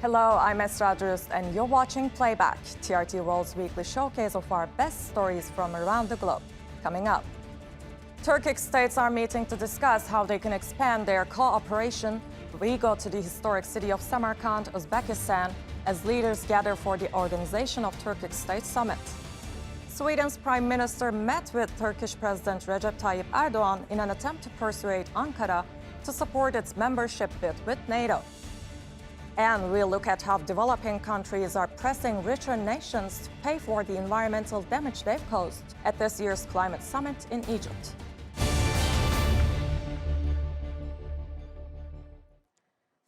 Hello, I'm Esra Drust, and you're watching Playback, TRT World's weekly showcase of our best stories from around the globe. Coming up, Turkic states are meeting to discuss how they can expand their cooperation. We go to the historic city of Samarkand, Uzbekistan, as leaders gather for the Organization of Turkic States summit. Sweden's prime minister met with Turkish President Recep Tayyip Erdogan in an attempt to persuade Ankara to support its membership bid with Nato. And we'll look at how developing countries are pressing richer nations to pay for the environmental damage they've caused at this year's climate summit in Egypt.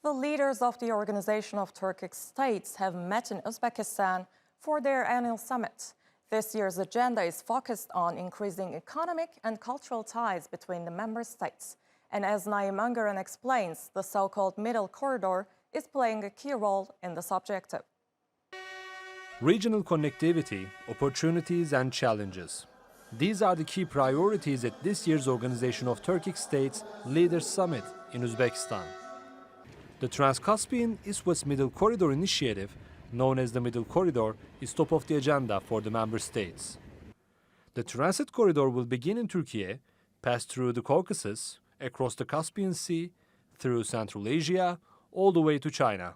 The leaders of the Organization of Turkic States have met in Uzbekistan for their annual summit. This year's agenda is focused on increasing economic and cultural ties between the member states. And as Naim Öngören explains, the so-called Middle Corridor is playing a key role in this objective. Regional connectivity, opportunities and challenges. These are the key priorities at this year's Organization of Turkic States Leaders Summit in Uzbekistan. The Trans-Caspian East-West Middle Corridor initiative, known as the Middle Corridor, is top of the agenda for the member states. The transit corridor will begin in Türkiye, pass through the Caucasus, across the Caspian Sea, through Central Asia, all the way to China.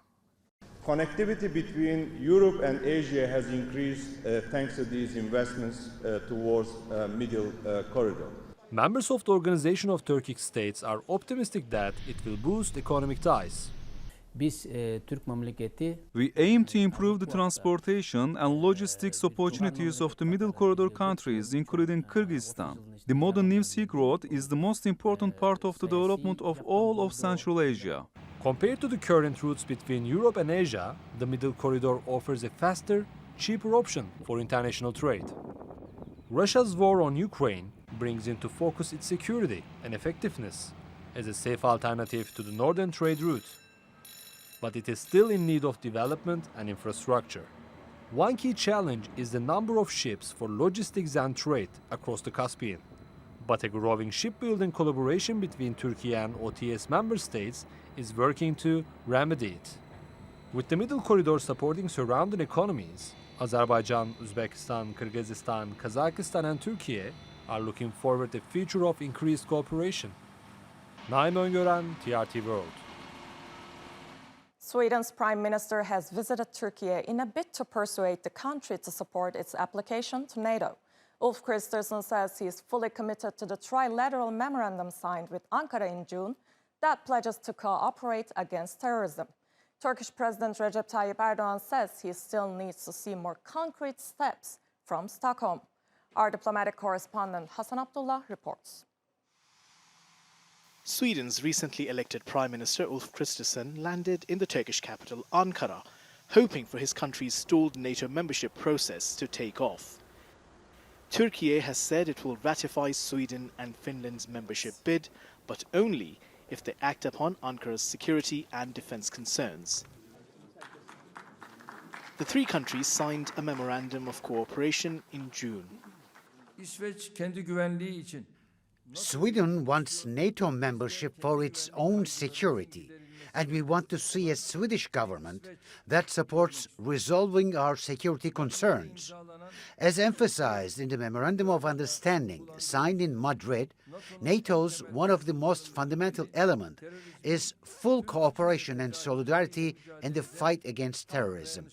Connectivity between Europe and Asia has increased thanks to these investments towards Middle Corridor. Members of the Organization of Turkic States are optimistic that it will boost economic ties. We aim to improve the transportation and logistics opportunities of the Middle Corridor countries, including Kyrgyzstan. The modern New Silk Road is the most important part of the development of all of Central Asia. Compared to the current routes between Europe and Asia, the Middle Corridor offers a faster, cheaper option for international trade. Russia's war on Ukraine brings into focus its security and effectiveness as a safe alternative to the northern trade route. But it is still in need of development and infrastructure. One key challenge is the number of ships for logistics and trade across the Caspian. But a growing shipbuilding collaboration between Türkiye and OTS member states is working to remedy it. With the Middle Corridor supporting surrounding economies, Azerbaijan, Uzbekistan, Kyrgyzstan, Kazakhstan and Türkiye are looking forward to a future of increased cooperation. Naim Öngören, TRT World. Sweden's prime minister has visited Turkey in a bid to persuade the country to support its application to NATO. Ulf Kristerrson says he is fully committed to the trilateral memorandum signed with Ankara in June that pledges to cooperate against terrorism. Turkish President Recep Tayyip Erdogan says he still needs to see more concrete steps from Stockholm. Our diplomatic correspondent Hassan Abdullah reports. Sweden's recently elected Prime Minister Ulf Kristerrson landed in the Turkish capital Ankara, hoping for his country's stalled NATO membership process to take off. Türkiye has said it will ratify Sweden and Finland's membership bid, but only if they act upon Ankara's security and defense concerns. The three countries signed a memorandum of cooperation in June. Sweden wants NATO membership for its own security, and we want to see a Swedish government that supports resolving our security concerns. As emphasized in the Memorandum of Understanding signed in Madrid, NATO's one of the most fundamental elements is full cooperation and solidarity in the fight against terrorism.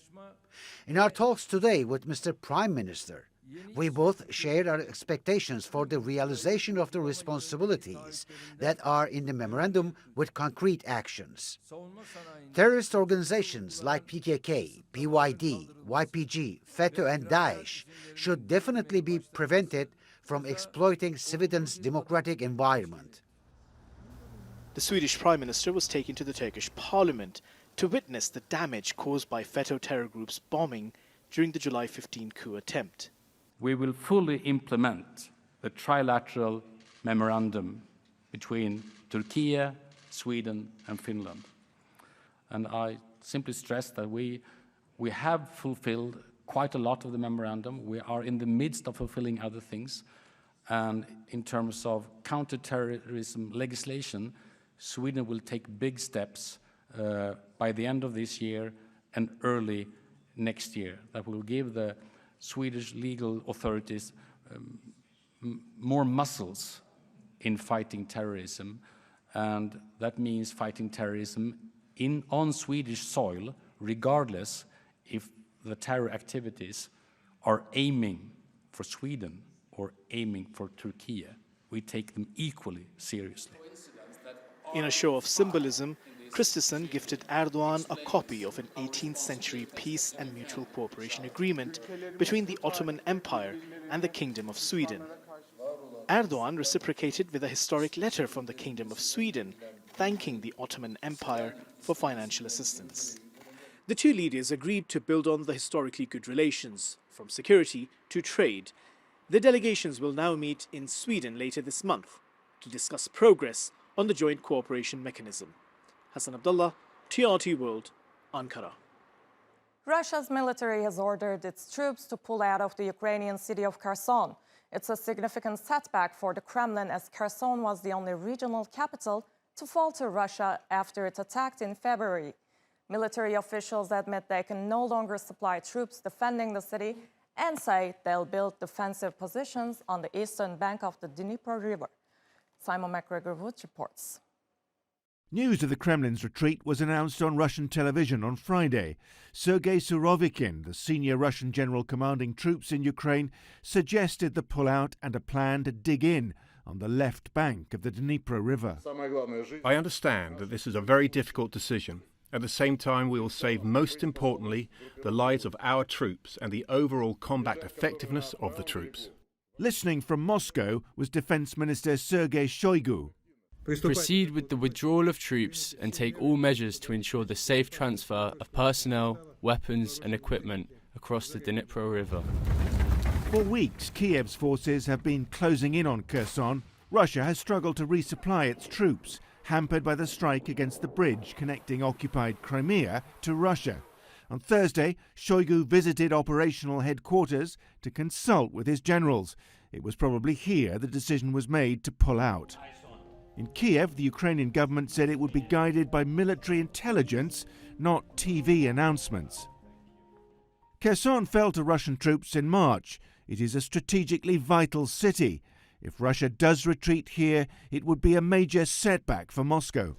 In our talks today with Mr. Prime Minister, we both shared our expectations for the realization of the responsibilities that are in the memorandum with concrete actions. Terrorist organizations like PKK, PYD, YPG, FETÖ and Daesh should definitely be prevented from exploiting Sweden's democratic environment. The Swedish Prime Minister was taken to the Turkish Parliament to witness the damage caused by FETÖ terror group's bombing during the July 15 coup attempt. We will fully implement the trilateral memorandum between Türkiye, Sweden and Finland. And I simply stress that we have fulfilled quite a lot of the memorandum. We are in the midst of fulfilling other things. And in terms of counter-terrorism legislation, Sweden will take big steps by the end of this year and early next year. That will give the Swedish legal authorities more muscles in fighting terrorism, and that means fighting terrorism on Swedish soil, regardless if the terror activities are aiming for Sweden or aiming for Turkey. We take them equally seriously. In a show of symbolism, Kristerrson gifted Erdogan a copy of an 18th century peace and mutual cooperation agreement between the Ottoman Empire and the Kingdom of Sweden. Erdogan reciprocated with a historic letter from the Kingdom of Sweden, thanking the Ottoman Empire for financial assistance. The two leaders agreed to build on the historically good relations, from security to trade. The delegations will now meet in Sweden later this month to discuss progress on the joint cooperation mechanism. Hassan Abdullah, TRT World, Ankara. Russia's military has ordered its troops to pull out of the Ukrainian city of Kherson. It's a significant setback for the Kremlin, as Kherson was the only regional capital to fall to Russia after it attacked in February. Military officials admit they can no longer supply troops defending the city and say they'll build defensive positions on the eastern bank of the Dnipro River. Simon McGregor-Wood reports. News of the Kremlin's retreat was announced on Russian television on Friday. Sergei Surovikin, the senior Russian general commanding troops in Ukraine, suggested the pullout and a plan to dig in on the left bank of the Dnipro River. I understand that this is a very difficult decision. At the same time, we will save, most importantly, the lives of our troops and the overall combat effectiveness of the troops. Listening from Moscow was Defense Minister Sergei Shoigu. Proceed with the withdrawal of troops and take all measures to ensure the safe transfer of personnel, weapons and equipment across the Dnipro River. For weeks, Kiev's forces have been closing in on Kherson. Russia has struggled to resupply its troops, hampered by the strike against the bridge connecting occupied Crimea to Russia. On Thursday, Shoigu visited operational headquarters to consult with his generals. It was probably here the decision was made to pull out. In Kiev, the Ukrainian government said it would be guided by military intelligence, not TV announcements. Kherson fell to Russian troops in March. It is a strategically vital city. If Russia does retreat here, it would be a major setback for Moscow.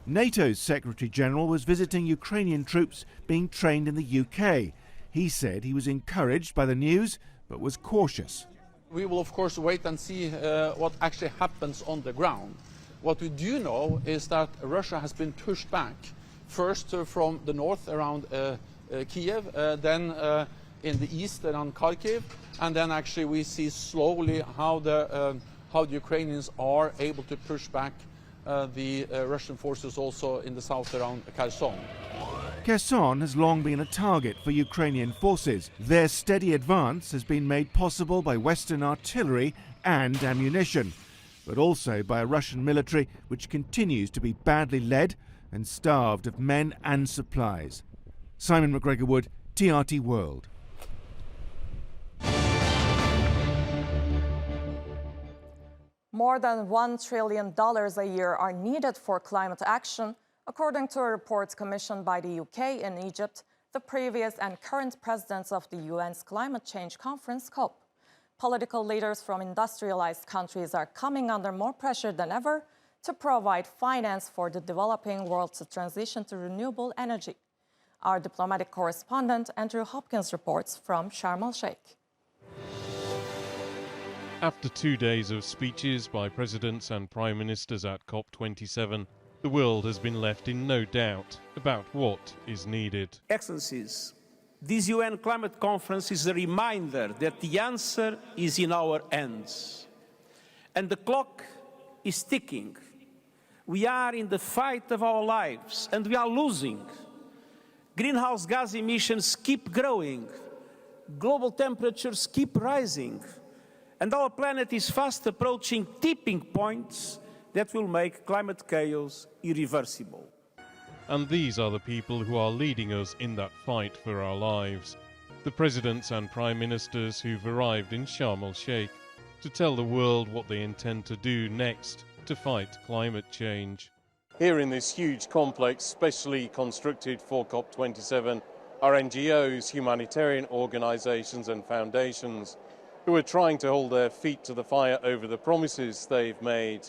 NATO's Secretary-General was visiting Ukrainian troops being trained in the UK. He said he was encouraged by the news, but was cautious. We will, of course, wait and see what actually happens on the ground. What we do know is that Russia has been pushed back, first from the north around Kiev, then in the east around Kharkiv, and then actually we see slowly how the Ukrainians are able to push back the Russian forces also in the south around Kherson. Kherson has long been a target for Ukrainian forces. Their steady advance has been made possible by Western artillery and ammunition, but also by a Russian military which continues to be badly led and starved of men and supplies. Simon McGregor-Wood, TRT World. More than $1 trillion a year are needed for climate action, according to a report commissioned by the UK and Egypt, the previous and current presidents of the UN's Climate Change Conference, COP. Political leaders from industrialized countries are coming under more pressure than ever to provide finance for the developing world to transition to renewable energy. Our diplomatic correspondent Andrew Hopkins reports from Sharm el-Sheikh. After 2 days of speeches by presidents and prime ministers at COP27, the world has been left in no doubt about what is needed. Excellencies, this UN climate conference is a reminder that the answer is in our hands. And the clock is ticking. We are in the fight of our lives and we are losing. Greenhouse gas emissions keep growing. Global temperatures keep rising. And our planet is fast approaching tipping points that will make climate chaos irreversible. And these are the people who are leading us in that fight for our lives. The presidents and prime ministers who've arrived in Sharm el-Sheikh to tell the world what they intend to do next to fight climate change. Here in this huge complex, specially constructed for COP27, are NGOs, humanitarian organisations and foundations who are trying to hold their feet to the fire over the promises they've made,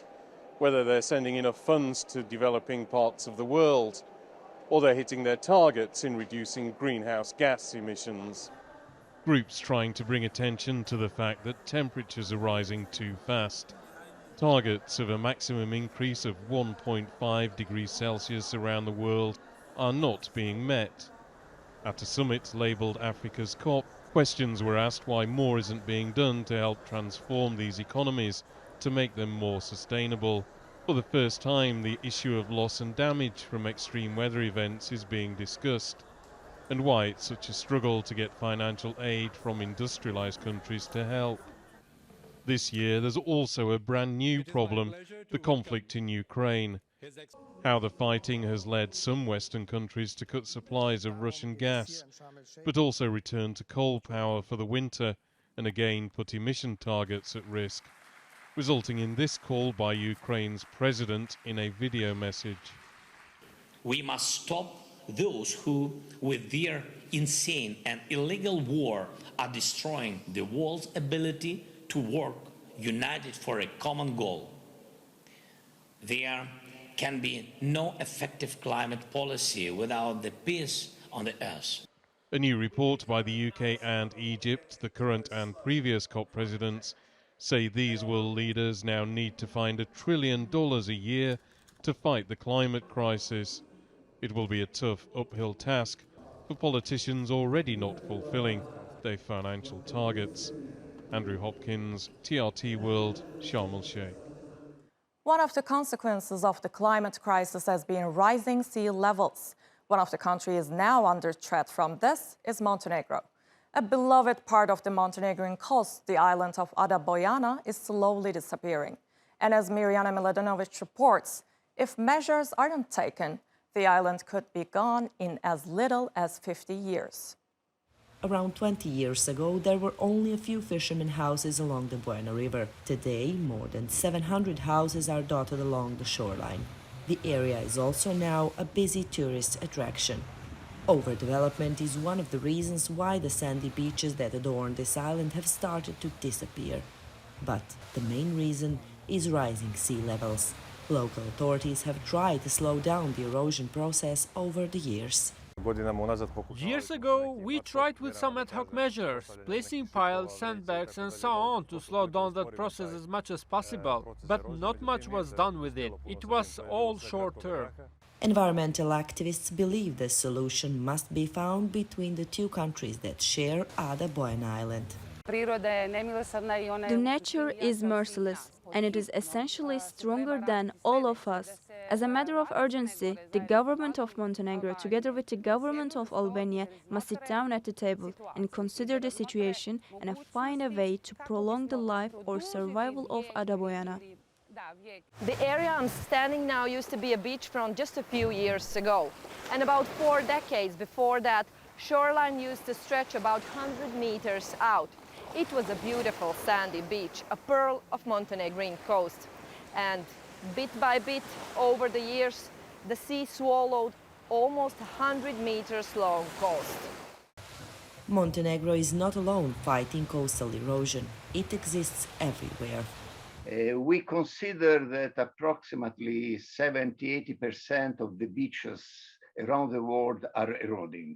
whether they're sending enough funds to developing parts of the world or they're hitting their targets in reducing greenhouse gas emissions. Groups trying to bring attention to the fact that temperatures are rising too fast. Targets of a maximum increase of 1.5 degrees Celsius around the world are not being met. At a summit labelled Africa's COP, questions were asked why more isn't being done to help transform these economies to make them more sustainable. For the first time, the issue of loss and damage from extreme weather events is being discussed, and why it's such a struggle to get financial aid from industrialised countries to help. This year, there's also a brand new problem, the conflict in Ukraine. How the fighting has led some Western countries to cut supplies of Russian gas, but also return to coal power for the winter and again put emission targets at risk, resulting in this call by Ukraine's president in a video message. We must stop those who, with their insane and illegal war, are destroying the world's ability to work united for a common goal. There can be no effective climate policy without the peace on the earth. A new report by the UK and Egypt, the current and previous COP presidents, say these world leaders now need to find $1 trillion a year to fight the climate crisis. It will be a tough uphill task for politicians already not fulfilling their financial targets. Andrew Hopkins, TRT World, Sharm el-Sheikh. One of the consequences of the climate crisis has been rising sea levels. One of the countries now under threat from this is Montenegro. A beloved part of the Montenegrin coast, the island of Ada Bojana, is slowly disappearing. And as Mirjana Miladinovic reports, if measures aren't taken, the island could be gone in as little as 50 years. Around 20 years ago, there were only a few fishermen houses along the Buena River. Today, more than 700 houses are dotted along the shoreline. The area is also now a busy tourist attraction. Overdevelopment is one of the reasons why the sandy beaches that adorn this island have started to disappear. But the main reason is rising sea levels. Local authorities have tried to slow down the erosion process over the years. Years ago, we tried with some ad hoc measures, placing piles, sandbags and so on to slow down that process as much as possible. But not much was done with it. It was all short-term. Environmental activists believe the solution must be found between the two countries that share Ada Bojana Island. The nature is merciless, and it is essentially stronger than all of us. As a matter of urgency, the government of Montenegro, together with the government of Albania, must sit down at the table and consider the situation and find a way to prolong the life or survival of Ada Bojana. The area I'm standing now used to be a beachfront just a few years ago. And about 4 decades before that, shoreline used to stretch about 100 meters out. It was a beautiful sandy beach, a pearl of Montenegrin coast. And bit by bit, over the years, the sea swallowed almost 100 meters long coast. Montenegro is not alone fighting coastal erosion. It exists everywhere. We consider that approximately 70–80% of the beaches around the world are eroding.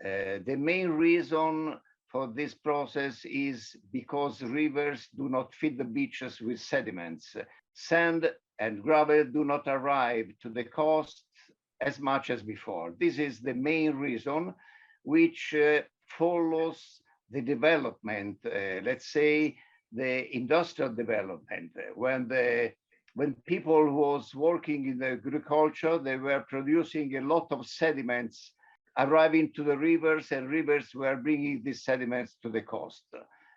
The main reason for this process is because rivers do not feed the beaches with sediments. Sand and gravel do not arrive to the coast as much as before. This is the main reason, which follows the development, let's say the industrial development. When people was working in agriculture, they were producing a lot of sediments arriving to the rivers, and rivers were bringing these sediments to the coast.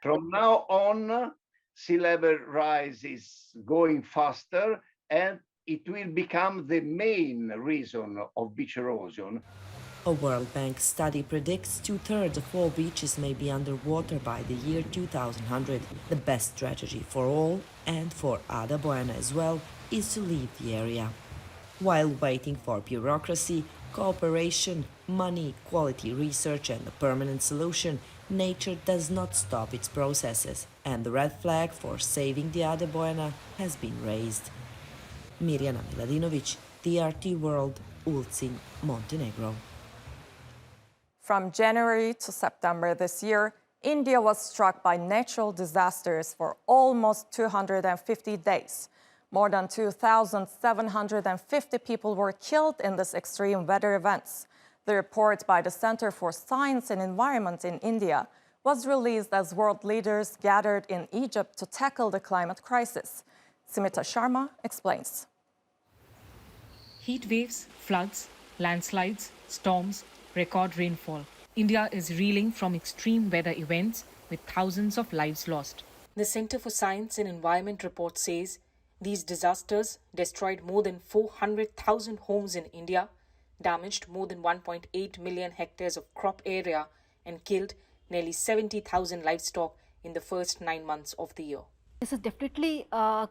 From now on, sea level rise is going faster, and it will become the main reason of beach erosion. A World Bank study predicts 2/3 of all beaches may be underwater by the year 2100. The best strategy for all, and for Ada Bojana as well, is to leave the area. While waiting for bureaucracy, cooperation, money, quality research and a permanent solution, nature does not stop its processes, and the red flag for saving the Azerbaijan has been raised. Mirjana Miladinovic, TRT World, Ulcinj, Montenegro. From January to September this year, India was struck by natural disasters for almost 250 days. More than 2,750 people were killed in these extreme weather events. The report by the Center for Science and Environment in India was released as world leaders gathered in Egypt to tackle the climate crisis. Smita Sharma explains. Heat waves, floods, landslides, storms, record rainfall. India is reeling from extreme weather events with thousands of lives lost. The Center for Science and Environment report says these disasters destroyed more than 400,000 homes in India, damaged more than 1.8 million hectares of crop area, and killed nearly 70,000 livestock in the first 9 months of the year. This is definitely a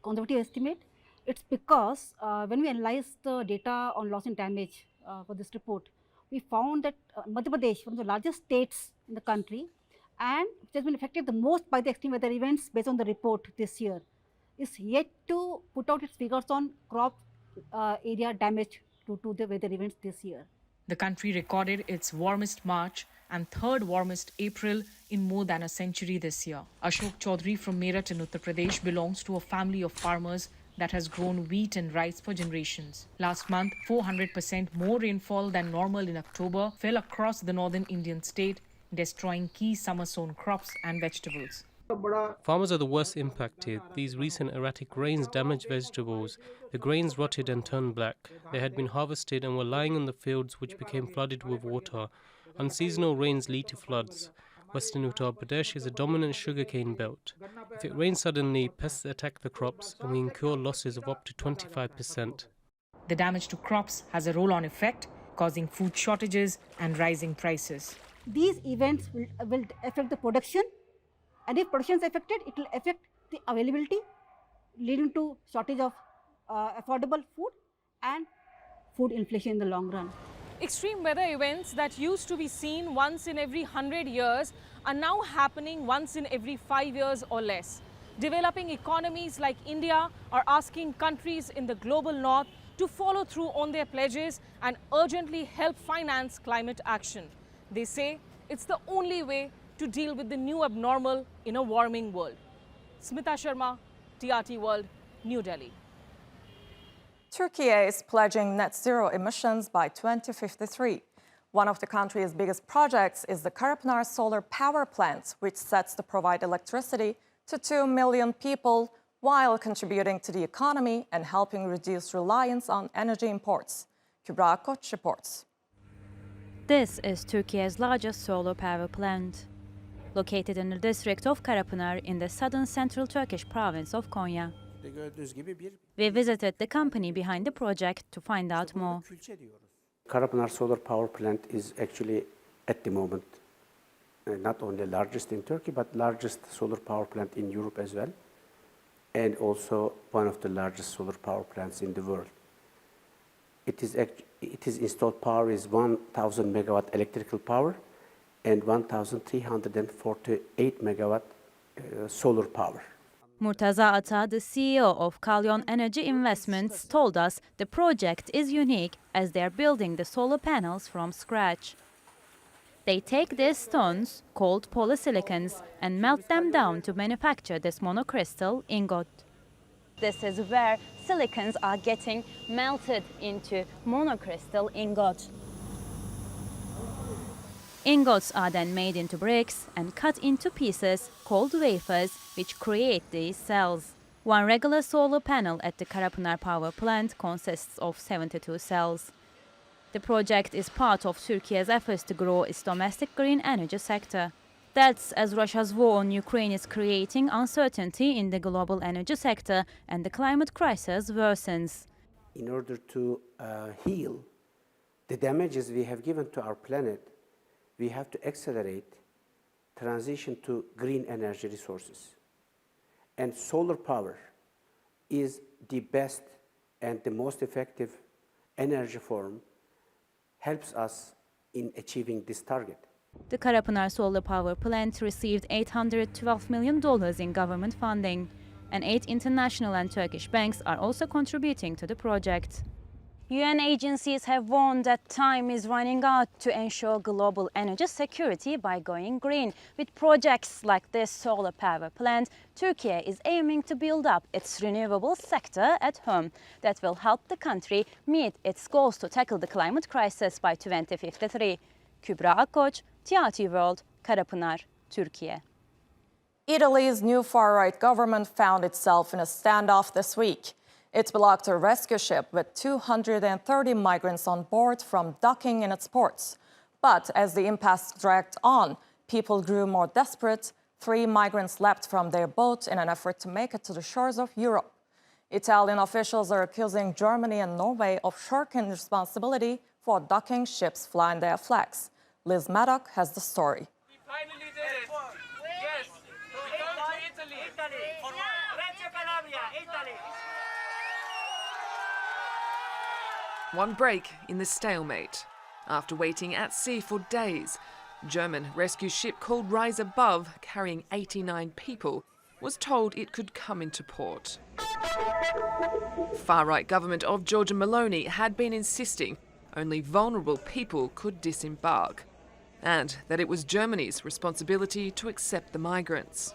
conservative estimate. It's because when we analyzed the data on loss and damage for this report, we found that Madhya Pradesh, one of the largest states in the country, and which has been affected the most by the extreme weather events based on the report this year, is yet to put out its figures on crop area damage due to the weather events this year. The country recorded its warmest March and third warmest April in more than a century this year. Ashok Chaudhary from Meerut in Uttar Pradesh belongs to a family of farmers that has grown wheat and rice for generations. Last month, 400% more rainfall than normal in October fell across the northern Indian state, destroying key summer-sown crops and vegetables. Farmers are the worst impacted. These recent erratic rains damaged vegetables. The grains rotted and turned black. They had been harvested and were lying in the fields, which became flooded with water. Unseasonal rains lead to floods. Western Uttar Pradesh is a dominant sugarcane belt. If it rains suddenly, pests attack the crops and we incur losses of up to 25%. The damage to crops has a roll-on effect, causing food shortages and rising prices. These events will affect the production, and if production is affected, it will affect the availability, leading to shortage of affordable food and food inflation in the long run. Extreme weather events that used to be seen once in every 100 years are now happening once in every 5 years or less. Developing economies like India are asking countries in the global north to follow through on their pledges and urgently help finance climate action. They say it's the only way to deal with the new abnormal in a warming world. Smita Sharma, TRT World, New Delhi. Türkiye is pledging net zero emissions by 2053. One of the country's biggest projects is the Karapınar solar power plant, which sets to provide electricity to 2 million people while contributing to the economy and helping reduce reliance on energy imports. Kübra Koç reports. This is Turkey's largest solar power plant, located in the district of Karapınar in the southern central Turkish province of Konya. We visited the company behind the project to find out more. Karapınar solar power plant is actually, at the moment, not only largest in Turkey, but largest solar power plant in Europe as well, and also one of the largest solar power plants in the world. Its installed power is 1,000 megawatt electrical power and 1,348 megawatt solar power. Murtaza Ata, the CEO of Kalyon Energy Investments, told us the project is unique as they are building the solar panels from scratch. They take these stones, called polysilicons, and melt them down to manufacture this monocrystal ingot. This is where silicons are getting melted into monocrystal ingot. Ingots are then made into bricks and cut into pieces called wafers, which create these cells. One regular solar panel at the Karapınar power plant consists of 72 cells. The project is part of Turkey's efforts to grow its domestic green energy sector. That's as Russia's war on Ukraine is creating uncertainty in the global energy sector and the climate crisis worsens. In order to heal the damages we have given to our planet, we have to accelerate transition to green energy resources. And solar power is the best and the most effective energy form helps us in achieving this target. The Karapınar solar power plant received $812 million in government funding, and 8 international and Turkish banks are also contributing to the project. UN agencies have warned that time is running out to ensure global energy security by going green. With projects like this solar power plant, Türkiye is aiming to build up its renewable sector at home that will help the country meet its goals to tackle the climate crisis by 2053. Kübra Akkoç, TRT World, Karapınar, Türkiye. Italy's new far-right government found itself in a standoff this week. It blocked a rescue ship with 230 migrants on board from docking in its ports. But as the impasse dragged on, people grew more desperate. 3 migrants leapt from their boat in an effort to make it to the shores of Europe. Italian officials are accusing Germany and Norway of shirking responsibility for docking ships flying their flags. Liz Maddock has the story. We finally did it. Yes, we come to Italy. Italy. One break in the stalemate. After waiting at sea for days, German rescue ship called Rise Above, carrying 89 people, was told it could come into port. Far-right government of Giorgia Meloni had been insisting only vulnerable people could disembark, and that it was Germany's responsibility to accept the migrants.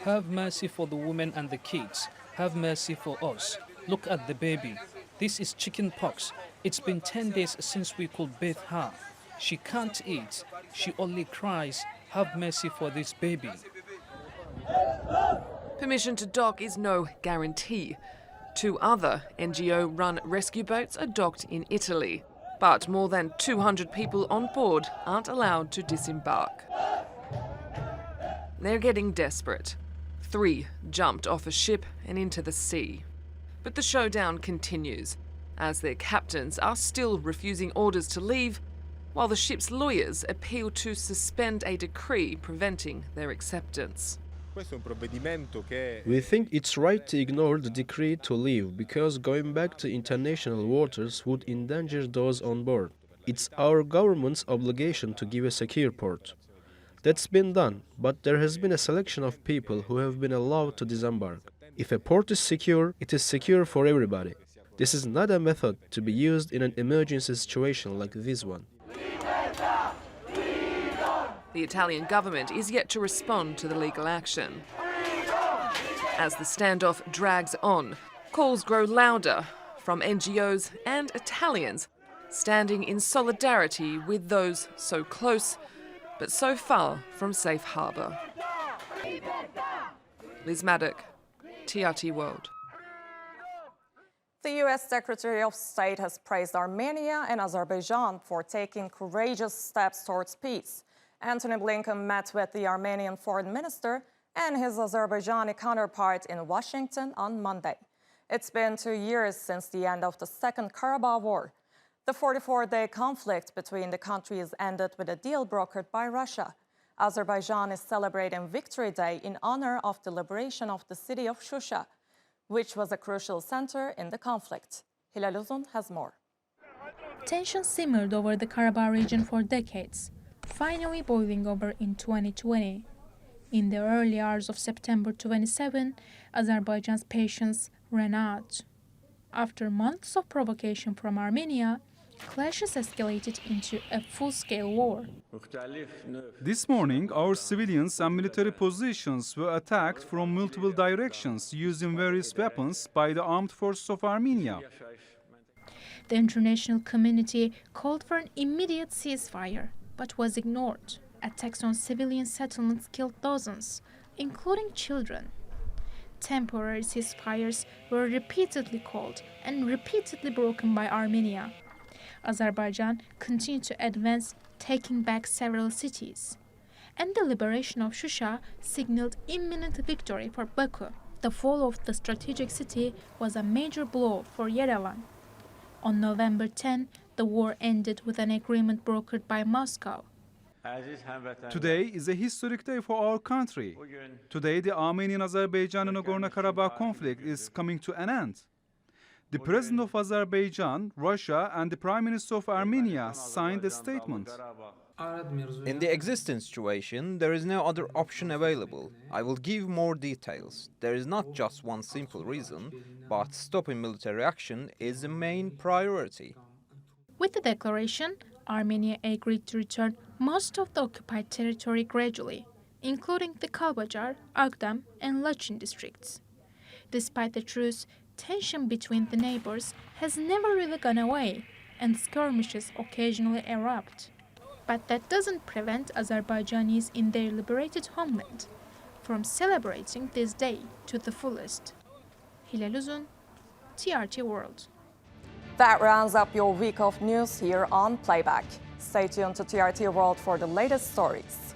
Have mercy for the women and the kids. Have mercy for us. Look at the baby. This is chicken pox. It's been 10 days since we could bathe her. She can't eat. She only cries. Have mercy for this baby. Permission to dock is no guarantee. 2 other NGO-run rescue boats are docked in Italy, but more than 200 people on board aren't allowed to disembark. They're getting desperate. 3 jumped off a ship and into the sea. But the showdown continues, as their captains are still refusing orders to leave, while the ship's lawyers appeal to suspend a decree preventing their acceptance. We think it's right to ignore the decree to leave because going back to international waters would endanger those on board. It's our government's obligation to give a secure port. That's been done, but there has been a selection of people who have been allowed to disembark. If a port is secure, it is secure for everybody. This is not a method to be used in an emergency situation like this one. The Italian government is yet to respond to the legal action. As the standoff drags on, calls grow louder from NGOs and Italians standing in solidarity with those so close but so far from safe harbour. Liz Maddock, TRT World. The U.S. Secretary of State has praised Armenia and Azerbaijan for taking courageous steps towards peace. Anthony Blinken met with the Armenian foreign minister and his Azerbaijani counterpart in Washington on Monday. It's been 2 years since the end of the Second Karabakh War. The 44-day conflict between the countries ended with a deal brokered by Russia. Azerbaijan is celebrating Victory Day in honor of the liberation of the city of Shusha, which was a crucial center in the conflict. Hilal Uzun has more. Tension simmered over the Karabakh region for decades, finally boiling over in 2020. In the early hours of September 27, Azerbaijan's patience ran out. After months of provocation from Armenia, clashes escalated into a full-scale war. This morning, our civilians and military positions were attacked from multiple directions using various weapons by the armed forces of Armenia. The international community called for an immediate ceasefire, but was ignored. Attacks on civilian settlements killed dozens, including children. Temporary ceasefires were repeatedly called and repeatedly broken by Armenia. Azerbaijan continued to advance, taking back several cities. And the liberation of Shusha signaled imminent victory for Baku. The fall of the strategic city was a major blow for Yerevan. On November 10, the war ended with an agreement brokered by Moscow. Today is a historic day for our country. Today, the Armenian-Azerbaijan and Nagorno-Karabakh conflict is coming to an end. The President of Azerbaijan, Russia, and the Prime Minister of Armenia signed a statement. In the existing situation, there is no other option available. I will give more details. There is not just one simple reason, but stopping military action is the main priority. With the declaration, Armenia agreed to return most of the occupied territory gradually, including the Kalbajar, Agdam, and Lachin districts. Despite the truce, tension between the neighbors has never really gone away, and skirmishes occasionally erupt. But that doesn't prevent Azerbaijanis in their liberated homeland from celebrating this day to the fullest. Hilal Uzun, TRT World. That rounds up your week of news here on Playback. Stay tuned to TRT World for the latest stories.